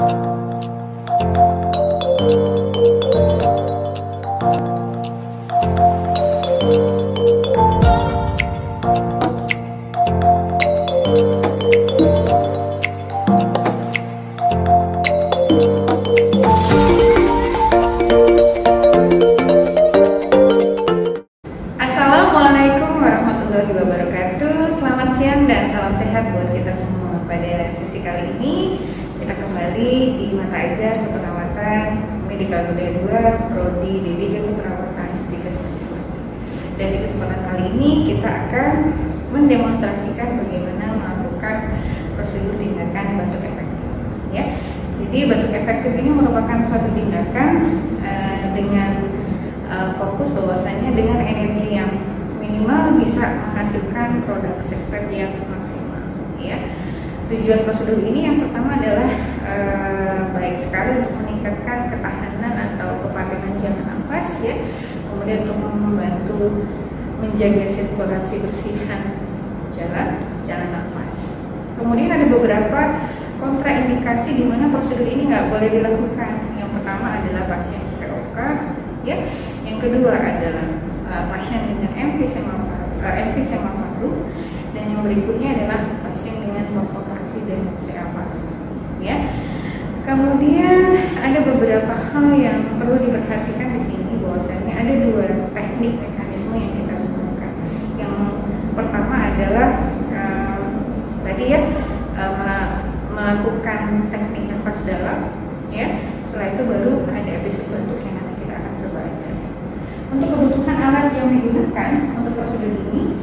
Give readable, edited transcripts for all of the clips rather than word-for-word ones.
Assalamualaikum warahmatullahi wabarakatuh. Selamat siang dan salam sehat buat kita semua. Pada sesi kali ini kita kembali di mata ajar keperawatan Medikal Budaya 2 Prodi D3 Keperawatan di Kesehatan. Dan di kesempatan kali ini kita akan mendemonstrasikan bagaimana melakukan prosedur tindakan batuk efektif. Ya, jadi batuk efektif ini merupakan suatu tindakan dengan fokus bahwasanya dengan energi yang minimal bisa menghasilkan produk sekret yang maksimal. Ya, tujuan prosedur ini yang pertama adalah baik sekali untuk meningkatkan ketahanan atau kepatenan jalan nafas, ya, kemudian untuk membantu menjaga sirkulasi bersihan jalan nafas. Kemudian ada beberapa kontraindikasi di mana prosedur ini nggak boleh dilakukan. Yang pertama adalah pasien POK, ya. Yang kedua adalah pasien dengan emfisema paru, dan yang berikutnya adalah pasien dengan post operasi dan CA paru, ya. Kemudian ada beberapa hal yang perlu diperhatikan di sini, bahwasanya ada dua teknik mekanisme yang kita gunakan. Yang pertama adalah tadi ya, melakukan teknik nafas dalam, ya. Setelah itu baru ada episode batuk yang nanti kita akan coba ajar. Untuk kebutuhan alat yang digunakan untuk prosedur ini,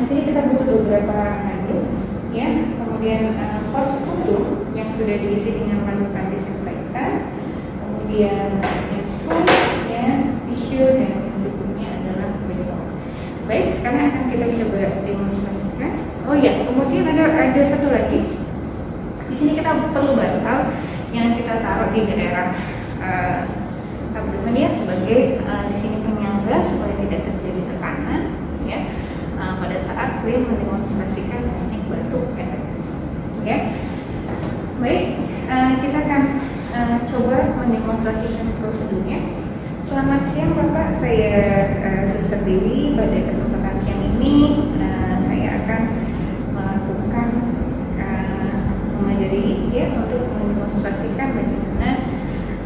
di sini kita butuh beberapa handuk, ya. Kemudian pouch tutup yang sudah diisi dengan panutan disinfektan, kemudian spoon, ya, tisu, dan yang berikutnya adalah botol. Baik, sekarang akan kita coba demonstrasikan. Oh ya, kemudian ada satu lagi. Di sini kita perlu bantal yang kita taruh di daerah abdomen, ya, sebagai di sini penyangga supaya tidak terjadi tekanan, ya, pada saat klien mendemonstrasikan teknik batuk efektif, ya. Baik, kita akan coba mendemonstrasikan prosedurnya. Selamat siang Bapak, saya Suster Dewi. Pada kesempatan siang ini saya akan melakukan mengajari, ya, untuk mendemonstrasikan bagaimana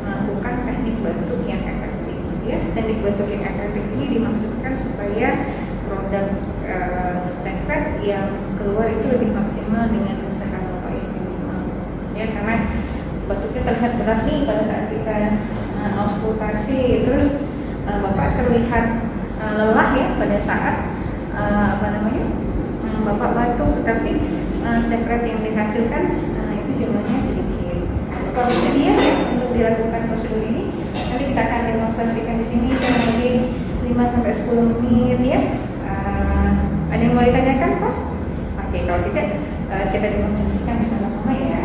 melakukan teknik batuk yang efektif, ya. Teknik batuk yang efektif ini dimaksudkan supaya produk sekret yang keluar itu lebih maksimal dengan usaha Bapak yang minimal, ya, karena batuknya terlihat berat nih pada saat kita auskultasi, terus Bapak terlihat lelah, ya, pada saat Bapak batuk, tetapi sekret yang dihasilkan itu jumlahnya sedikit. Bapak bersedia, ya, untuk dilakukan prosedur ini? Nanti kita akan demonstrasikan di sini mungkin 5-10 menit, ya. Ada yang mau ditanyakan, Pak? Oke, kalau tidak kita demonstrasikan bersama-sama, ya.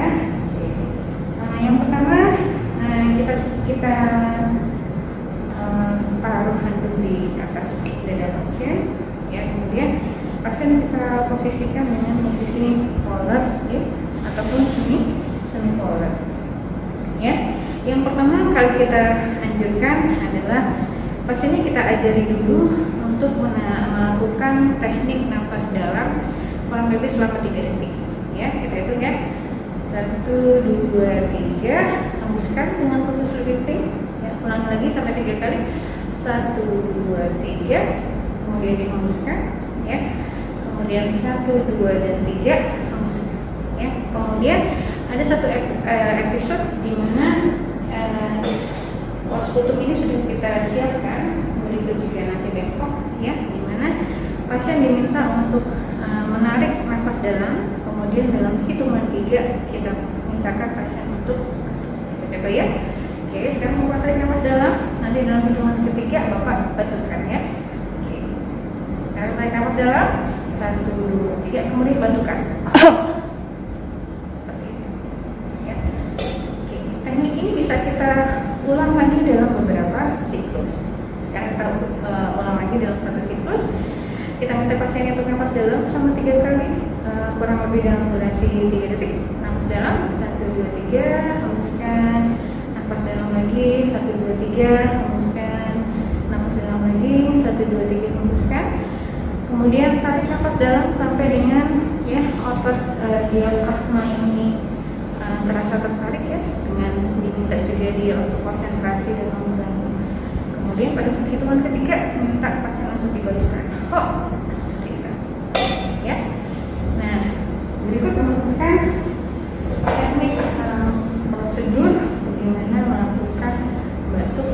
Yang pertama kita taruh handuk di atas dada pasien, ya. Kemudian pasien kita posisikan dengan posisi polar, ya, ataupun semi polar, ya. Yang pertama kali kita anjurkan adalah pasiennya kita ajari dulu untuk melakukan teknik nafas dalam kurang lebih selama 3 detik, ya. Kita hitung, ya, 1, 2, 3, hembuskan dengan putus breathing, ya. Ulang lagi sampai 3 kali, 1, 2, 3, kemudian dihembuskan, ya. Kemudian 1, 2, dan 3, hembuskan, ya. Kemudian ada satu episode di mana pouch tutup ini sudah kita siapkan, berikut juga nanti bengkok, ya, di mana pasien diminta untuk menarik nafas dalam, kemudian dalam hitungan 3 kita mintakan pasien untuk kita coba, ya. Oke, sekarang Bapak tarik nafas dalam, nanti dalam hitungan ketiga Bapak batukkan, ya. Oke, sekarang tarik nafas dalam, 1, 2, 3, kemudian batukkan. Seperti itu, ya. Oke, teknik ini bisa kita ulang lagi dalam beberapa siklus. Karena kita ulang lagi dalam satu siklus, kita minta pasien untuk nafas dalam selama 3 kali, kurang lebih dalam durasi 3 detik, nafas dalam, 1, 2, 3, hembuskan. Nafas dalam lagi, 1, 2, 3, hembuskan. Nafas dalam lagi, 1, 2, 3, hembuskan. Kemudian tarik nafas dalam sampai dengan ya otot diafragma ini terasa tertarik ya, dengan diminta juga dia untuk konsentrasi dan mengganggu. Kemudian pada saat hitungan ketiga minta pasangan untuk dibalikkan. Seperti itu. Ya. Nah, berikut merupakan teknik prosedur bagaimana melakukan batuk.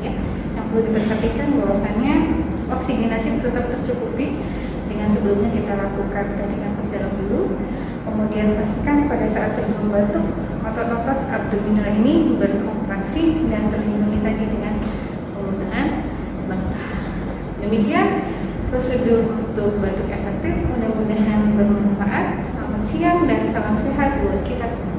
Ya, yang perlu diperhatikan bahwasannya oksigenasi tetap tercukupi dengan sebelumnya kita lakukan tarik nafas dalam dulu. Kemudian pastikan pada saat sebelum batuk otot-otot abdominal ini berkontraksi dan terlindungi tadi dengan penggunaan bantal. Demikian prosedur untuk batuk efektif. Mudah-mudahan bermanfaat. Selamat siang dan salam sehat buat kita semua.